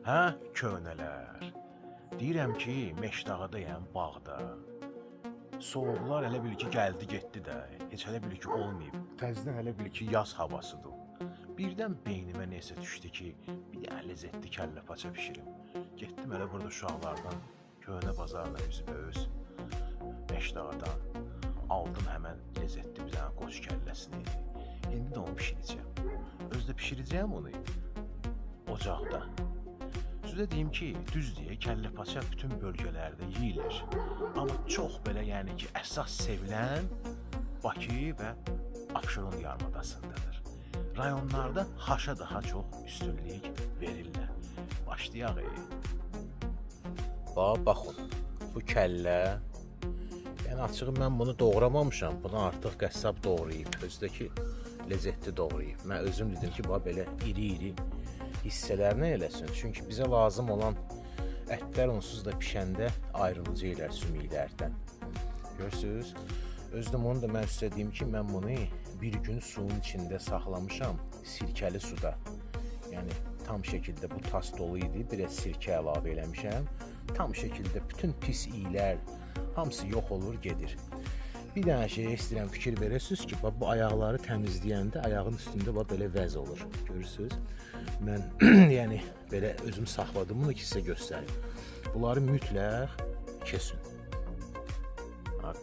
Hə, köhnələr. Deyirəm ki, Meşdağdayam, bağda. Soğuqlar elə bil ki, gəldi getdi də. Heç elə bil ki, olmayıb. Təzədən elə bil ki, yaz havasıdır. Birdən beynimə nəsə düşdü ki, bir dənə ləzzətli kəllə paça bişirim. Getdim elə burada uşaqlardan köhnə bazarla üzbəüz Meşdağdan aldım həmən ləzzətli bir dənə qoç kəlləsini. İndi də onu bişirəcəm. Özdə bişirəcəm onu ocaqda. Sizə deyim ki, düz deyə kəllə paça bütün bölgələrdə yeyilir. Amma çox belə yəni ki, əsas sevilən Bakı və Abşeron yarımadasındadır. Rayonlarda haşa daha çox üstünlük verirlər. Başlayaq. Baxın, bu kəllə. Yəni açığı mən bunu doğramamışam. Bunu artıq qəssab doğrayıb, özdəki ləzzətli doğrayıb. Mən özüm dedim ki, belə iri-iri hissələrinə eləsin. Çünki bizə lazım olan ətlər onsuz da pişəndə ayrılacaqlar sümüklərdən. Görürsünüz? Özüm onu da mən sizə deyim ki, mən bunu bir gün suyun içində saxlamışam, sirkəli suda. Yəni tam şəkildə bu tas dolu idi, biraz sirkə əlavə eləmişəm. Tam şəkildə bütün pis iylər hamısı yox olur, gedir. Bir dənə şeyə istəyirəm fikir verəsiniz ki, bu ayaqları təmizləyəndə ayağın üstündə belə vəz olur. Görürsünüz? Mən yəni belə özüm saxladım bunu ki, sizə göstərim. Bunları mütləq kesin.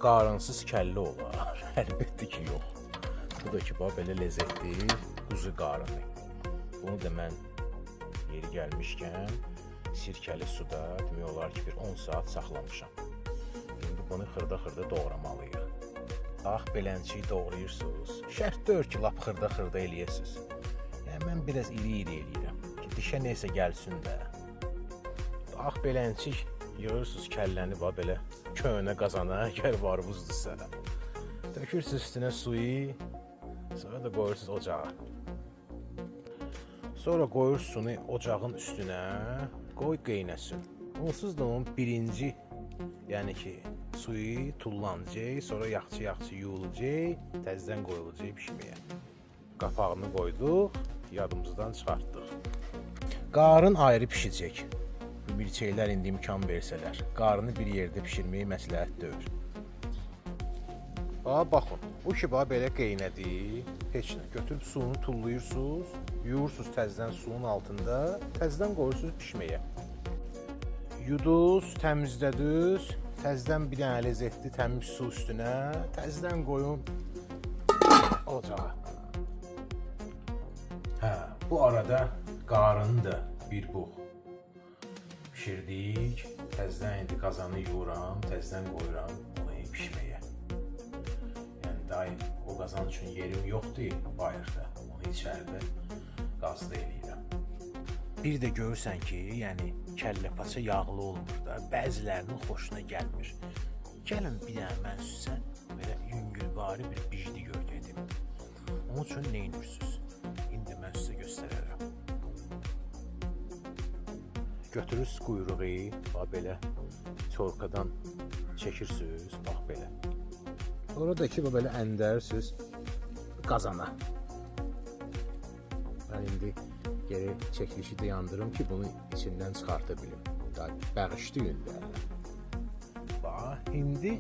Qarınsız kəllə olar. Əlbəttə ki, yox. Bu da ki, belə ləzzətli quzu qarını. Bunu da mən yeri gəlmişkən sirkəli suda demək olar ki, bir 10 saat saxlamışam. İndi bunu xırda-xırda doğramalıyıq. Belənçiyi doğrayırsınız. Şərt deyil ki, lap xırda-xırda eləyəsiniz. Yəni, mən biraz iri-iri eləyirəm ki, dişə neysə gəlsin də. Belənçik yığırsınız kəlləni belə köhnə qazana, əgər var buzdursa. Tökürsünüz üstünə suyu, sonra da qoyursunuz ocağa. Sonra qoyursunuz ocağın üstünə, qoy qeynəsin. Onsuz da onun birinci, yəni ki, suyu tullanacaq, sonra yaxçı-yaxçı yuyulacaq, təzədən qoyulacaq pişməyə. Qapağını qoyduq, yadımızdan çıxartdıq. Qarın ayrı pişəcək. Bu milçəklər indi imkan versələr. Qarını bir yerdə pişirməyi məsləhət deyil. Baxın, bu ki, belə qeynədi. Heç nə. Götürüb suyunu tullayırsınız, yuyursunuz təzədən suyun altında, təzədən qoyursunuz pişməyə. Yuduz, təmizlədiniz, təzədən bir dənə ləzzətli təmiz su üstünə, təzədən qoyun ocağa. Bu arada qarını da bir buğ pişirdik. Təzədən indi qazanı yuyuram, təzədən qoyuram onu pişməyə. Yəni daim o qazan üçün yerim yoxdur bayırda. Onu içəridə qazda eləyirəm. Bir də görürsən ki, yəni kəllə paça yağlı olmur da, bəzilərinin xoşuna gəlmir. Gəlin bir dənə mən sizə belə yüngülvari bir bicdi gördədim. Onun üçün nə edirsiniz? İndi mən sizə göstərərəm. Götürürsünüz quyruğu, belə çorkadan çəkirsiniz, belə. Oradakı belə əndərirsiniz qazana. Mən indi geri çəkilişi də yandırım ki, bunu içindən çıxarta bilim. Bəğişli gündə. İndi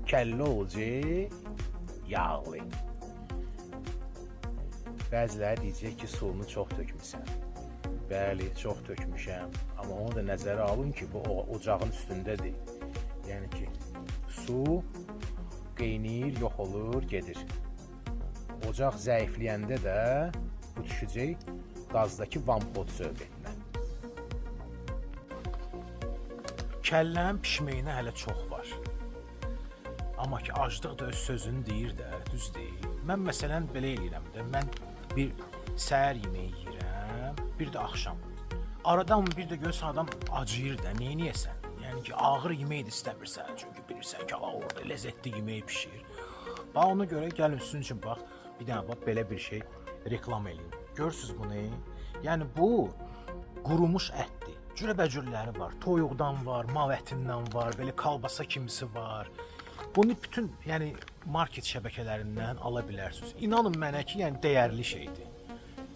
kəllə olacaq yağlı. Bəziləri deyəcək ki, suyunu çox tökmüsən. Bəli, çox tökmüşəm. Amma onu da nəzərə alın ki, bu ocağın üstündədir. Yəni ki, su qeynir, yox olur, gedir. Ocaq zəifləyəndə də bu düşəcək qazdakı vampot söhbətinə. Kəllənin pişməyinə hələ çox var. Amma ki, aclıq da öz sözünü deyir də, düz deyil. Mən məsələn belə eləyirəm də, mən bir səhər yeməyi yeyirəm, bir də axşam. Aradan bir də görürsən adam acıyır da, neyniyəsən? Yəni ki, ağır yemək də istəmirsən, çünki bilirsən ki, orada ləzzətli yemək pişir. Ona görə gəlin sizin üçün bir dənə belə bir şey reklam eləyim. Görürsünüz bunu? Yəni bu qurumuş ətdir. Cürəbəcürləri var, toyuqdan var, mal ətindən var, belə kalbasa kimisi var. Bunu bütün market şəbəkələrindən ala bilərsiniz. İnanın mənə ki, dəyərli şeydir.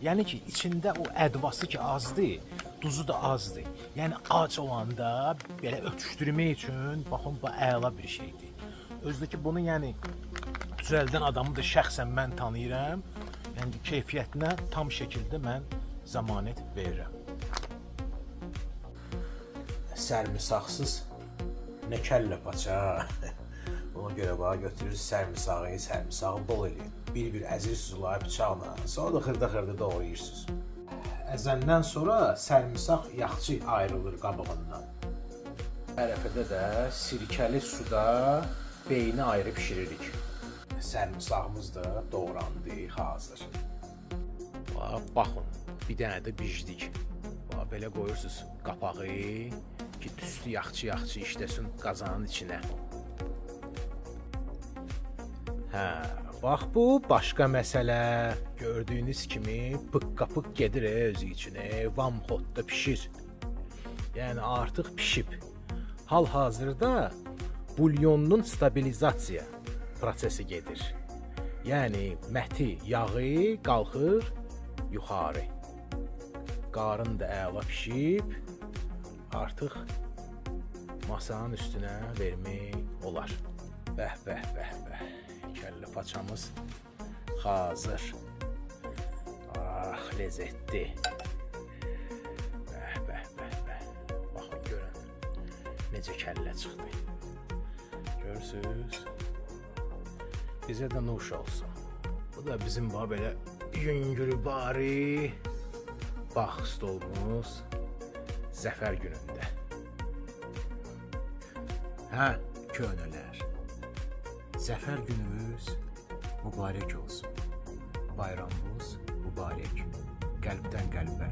Yəni ki, içində o ədvası ki azdır, duzu da azdır. Yəni ac olanda belə ötüşdürmək üçün baxın bu əla bir şeydir. Özdəki bunu yəni düzəldən adamı da şəxsən mən tanıyıram. Yəni keyfiyyətinə tam şəkildə mən zəmanət verirəm. Sərmisaqsız nə kəllə paça. Ona görə bax götürürsünüz sərmisağı bol eləyin. Bir əzirsiniz olay bıçaqla. Sonra da xırda doğrayırsınız. Əzəndən sonra sərmisaq yaxşı ayrılır qabığından. Tərəfədə də sirkəli suda beyni ayrı bişiririk. Sərmisağımız da doğrandı, hazır. Baxın, bir dənə də bicdik. Belə qoyursunuz qapağı ki, tüstü yaxçı işləsin qazanın içinə. Bax bu başqa məsələ. Gördüyünüz kimi pıqqa-pıq gedir özü içinə, vamxotda pişir. Yəni artıq pişib. Hal-hazırda bulyonun stabilizasiya prosesi gedir. Yəni məti, yağı qalxır yuxarı. Qarın da əla pişib, artıq masanın üstünə vermək olar. Bəh. Kəllə paçamız hazır. Lezzetli. Bəh. Baxın görün necə kəllə çıxdı. Görürsünüz? Bizə də nuş olsun. Bu da bizim belə yüngül bari bax stolumuz zəfər günündə. Könələr. Zəfər gününüz mübarək olsun. Bayramınız mübarək. Qəlbdən qəlbə.